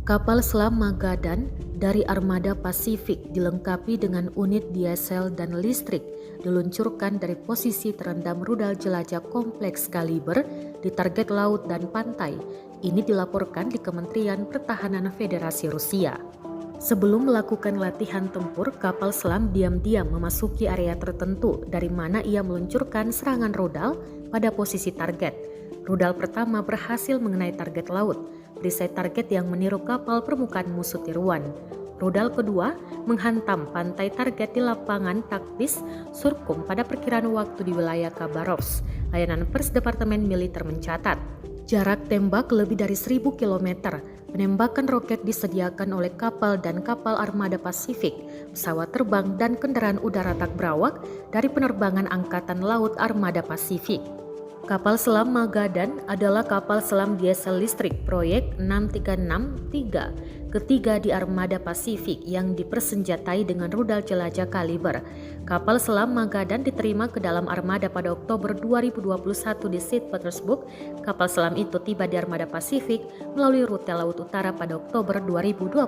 Kapal selam Magadan dari Armada Pasifik dilengkapi dengan unit diesel dan listrik diluncurkan dari posisi terendam rudal jelajah kompleks kaliber di target laut dan pantai. Ini dilaporkan di Kementerian Pertahanan Federasi Rusia. Sebelum melakukan latihan tempur, kapal selam diam-diam memasuki area tertentu dari mana ia meluncurkan serangan rudal pada posisi target. Rudal pertama berhasil mengenai target laut, perisai target yang meniru kapal permukaan musuh tiruan. Rudal kedua menghantam pantai target di lapangan taktis Surkum pada perkiraan waktu di wilayah Khabarovsk. Layanan Pers Departemen Militer mencatat, jarak tembak lebih dari 1000 km. Penembakan roket disediakan oleh kapal dan kapal Armada Pasifik, pesawat terbang dan kendaraan udara tak berawak dari penerbangan Angkatan Laut Armada Pasifik. Kapal selam Magadan adalah kapal selam diesel listrik proyek 6363 ketiga di Armada Pasifik yang dipersenjatai dengan rudal jelajah kaliber. Kapal selam Magadan diterima ke dalam armada pada Oktober 2021 di St. Petersburg. Kapal selam itu tiba di Armada Pasifik melalui rute Laut Utara pada Oktober 2022.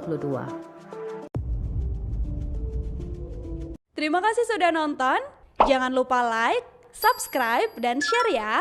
Terima kasih sudah nonton. Jangan lupa like, subscribe, dan share ya.